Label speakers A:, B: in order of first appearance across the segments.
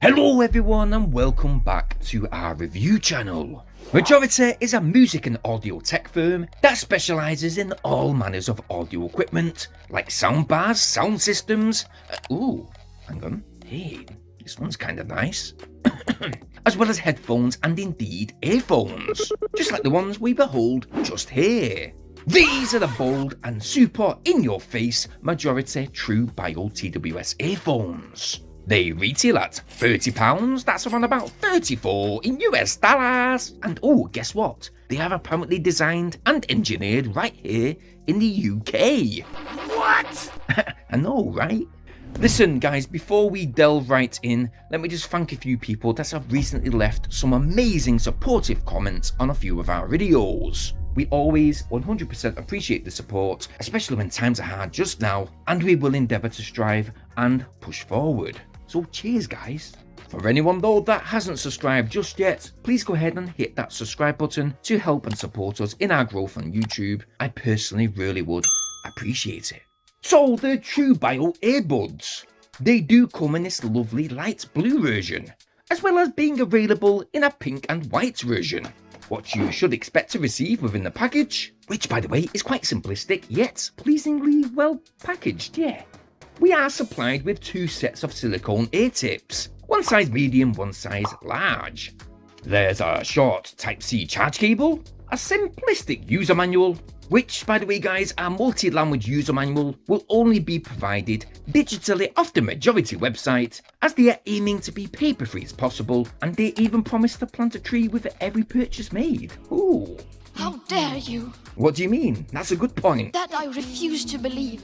A: Hello everyone and welcome back to our review channel. Majority is a music and audio tech firm that specialises in all manners of audio equipment like soundbars, sound systems, ooh, hang on, hey, this one's kind of nice, as well as headphones and indeed earphones, just like the ones we behold just here. These are the bold and super in-your-face Majority True Bio TWS earphones. They retail at £30, that's around about 34 in US dollars. And oh, guess what? They are apparently designed and engineered right here in the UK. What? I know, right? Listen guys, before we delve right in, let me just thank a few people that have recently left some amazing supportive comments on a few of our videos. We always 100% appreciate the support, especially when times are hard just now, and we will endeavour to strive and push forward. So cheers guys. For anyone though that hasn't subscribed just yet, please go ahead and hit that subscribe button to help and support us in our growth on YouTube. I personally really would appreciate it. So the True Bio earbuds. They do come in this lovely light blue version, as well as being available in a pink and white version. What you should expect to receive within the package, which by the way is quite simplistic yet pleasingly well packaged, yeah. We are supplied with two sets of silicone ear tips, one size medium, one size large. There's a short Type-C charge cable, a simplistic user manual, which by the way guys, our multi-language user manual will only be provided digitally off the Majority website, as they are aiming to be paper-free as possible, and they even promise to plant a tree with every purchase made. Ooh.
B: How dare you?
A: What do you mean? That's a good point.
B: That I refuse to believe.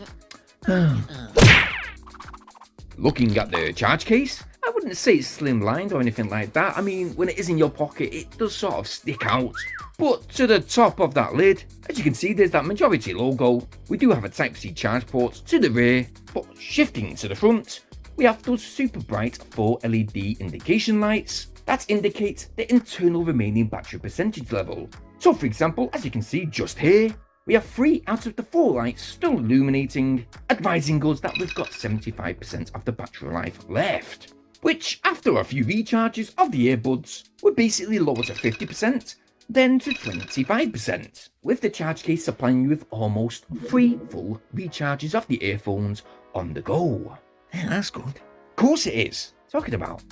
A: Looking at the charge case, I wouldn't say it's slimlined or anything like that. I mean, when it is in your pocket, it does sort of stick out. But to the top of that lid, as you can see, there's that Majority logo. We do have a Type-C charge port to the rear, but shifting to the front, we have those super bright 4 LED indication lights that indicate the internal remaining battery percentage level. So for example, as you can see just here, we have 3 out of the 4 lights still illuminating, advising us that we've got 75% of the battery life left, which after a few recharges of the earbuds would basically lower to 50%, then to 25%, with the charge case supplying you with almost 3 full recharges of the earphones on the go. Yeah, that's good. Of course it is. Talking about.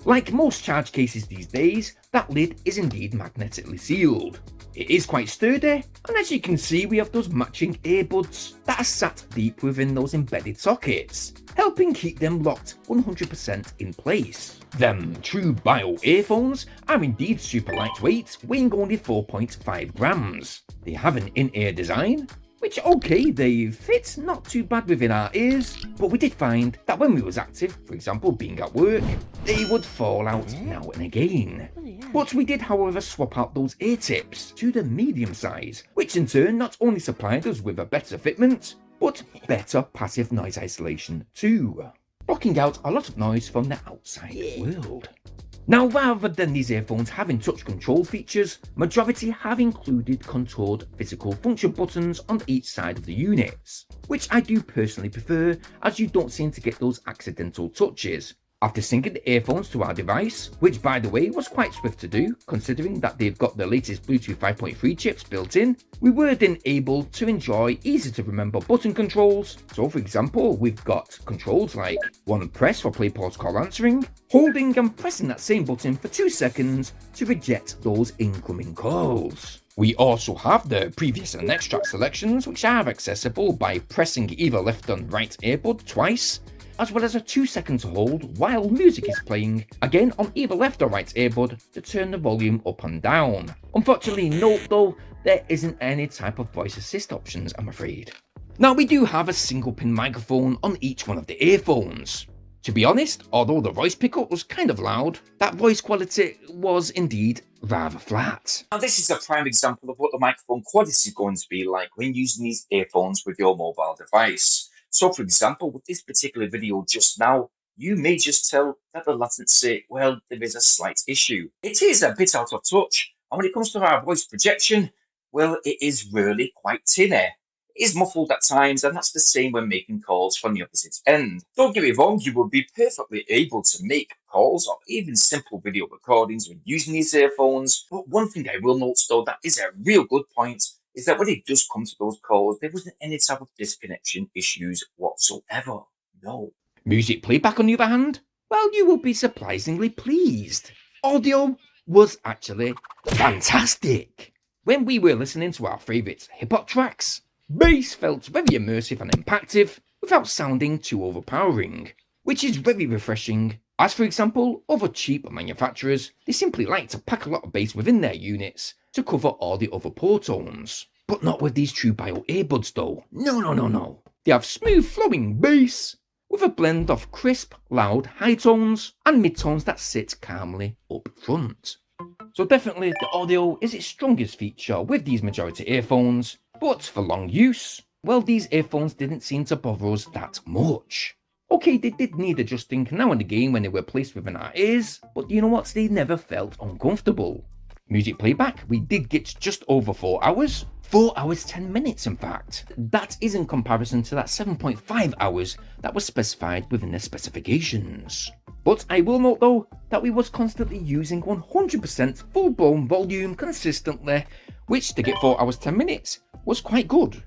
A: Like most charge cases these days, that lid is indeed magnetically sealed. It is quite sturdy, and as you can see we have those matching earbuds that are sat deep within those embedded sockets, helping keep them locked 100% in place. Them True Bio earphones are indeed super lightweight, weighing only 4.5 grams. They have an in-ear design, which okay, they fit not too bad within our ears, but we did find that when we was active, for example being at work, they would fall out now and again. But we did however swap out those ear tips to the medium size, which in turn not only supplied us with a better fitment, but better passive noise isolation too, blocking out a lot of noise from the outside world. Now rather than these earphones having touch control features, Majority have included contoured physical function buttons on each side of the units, which I do personally prefer as you don't seem to get those accidental touches. After syncing the earphones to our device, which by the way was quite swift to do considering that they've got the latest Bluetooth 5.3 chips built in, we were then able to enjoy easy to remember button controls. So for example, we've got controls like one press for play, pause, call answering, holding and pressing that same button for 2 seconds to reject those incoming calls. We also have the previous and next track selections, which are accessible by pressing either left and right earbud twice, as well as a 2 second hold while music is playing, again on either left or right earbud to turn the volume up and down. Unfortunately note though, there isn't any type of voice assist options I'm afraid. Now we do have a single pin microphone on each one of the earphones. To be honest, although the voice pickup was kind of loud, that voice quality was indeed rather flat.
C: Now this is a prime example of what the microphone quality is going to be like when using these earphones with your mobile device. So for example, with this particular video just now, you may just tell that the latency, well, there is a slight issue. It is a bit out of touch, and when it comes to our voice projection, well, it is really quite tin air. It is muffled at times, and that's the same when making calls from the opposite end. Don't get me wrong, you will be perfectly able to make calls or even simple video recordings when using these earphones, but one thing I will note though that is a real good point is that when it does come to those calls, there wasn't any type of disconnection issues whatsoever. No.
A: Music playback, on the other hand, well, you will be surprisingly pleased. Audio was actually fantastic. When we were listening to our favourite hip-hop tracks, bass felt very immersive and impactful without sounding too overpowering, which is very refreshing. As for example, other cheap manufacturers, they simply like to pack a lot of bass within their units to cover all the other poor tones. But not with these True Bio earbuds though. No. They have smooth flowing bass with a blend of crisp, loud high tones and mid tones that sit calmly up front. So definitely the audio is its strongest feature with these majority earphones, but for long use, well, these earphones didn't seem to bother us that much. Okay, they did need adjusting now and again when they were placed within our ears, but you know what, they never felt uncomfortable. Music playback, we did get just over 4 hours. 4 hours 10 minutes in fact. That is in comparison to that 7.5 hours that was specified within the specifications. But I will note though that we was constantly using 100% full blown volume consistently, which to get 4 hours 10 minutes was quite good.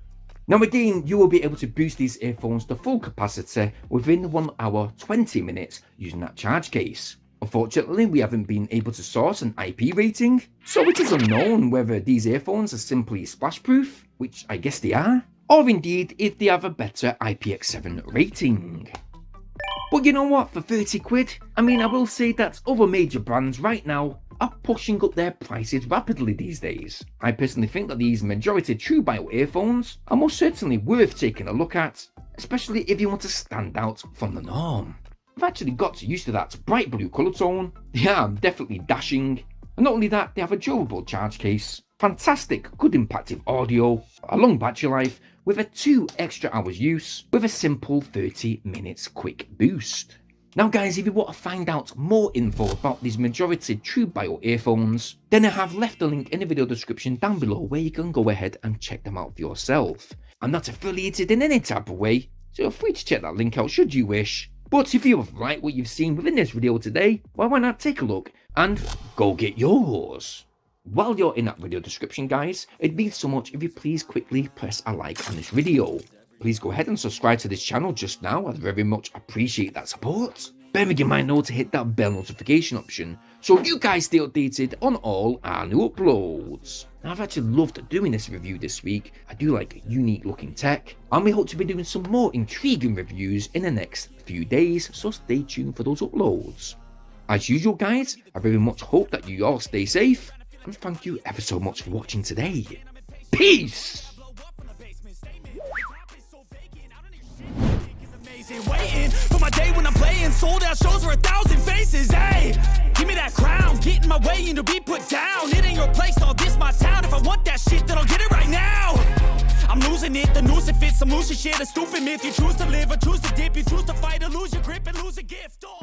A: Now again, you will be able to boost these earphones to full capacity within 1 hour 20 minutes using that charge case. Unfortunately, we haven't been able to source an IP rating, so it is unknown whether these earphones are simply splash proof, which I guess they are, or indeed if they have a better IPX7 rating. But you know what, for 30 quid, I will say that other major brands right now are pushing up their prices rapidly these days. I personally think that these majority True Bio earphones are most certainly worth taking a look at, especially if you want to stand out from the norm. I've actually got used to that bright blue colour tone. They are definitely dashing, and not only that, they have a durable charge case, fantastic good impactful audio, a long battery life with a 2 extra hours use with a simple 30 minutes quick boost. Now guys, if you want to find out more info about these majority True Bio earphones, then I have left a link in the video description down below where you can go ahead and check them out for yourself. I'm not affiliated in any type of way, so feel free to check that link out should you wish. But if you have liked what you've seen within this video today, well, why not take a look and go get yours? While you're in that video description guys, it means so much if you please quickly press a like on this video. Please go ahead and subscribe to this channel just now, I'd very much appreciate that support. Bearing in mind though to hit that bell notification option so you guys stay updated on all our new uploads. Now, I've actually loved doing this review this week. I do like unique looking tech, and we hope to be doing some more intriguing reviews in the next few days, so stay tuned for those uploads. As usual guys, I very much hope that you all stay safe, and thank you ever so much for watching today. Peace!
D: Waiting for my day when I'm playing sold out shows for 1,000 faces. Hey, give me that crown, get in my way and to be put down. It ain't your place, all this my town. If I want that shit, then I'll get it right now. I'm losing it, the noose it fits. I'm losing shit, a stupid myth. You choose to live or choose to dip. You choose to fight or lose your grip and lose a gift. Oh.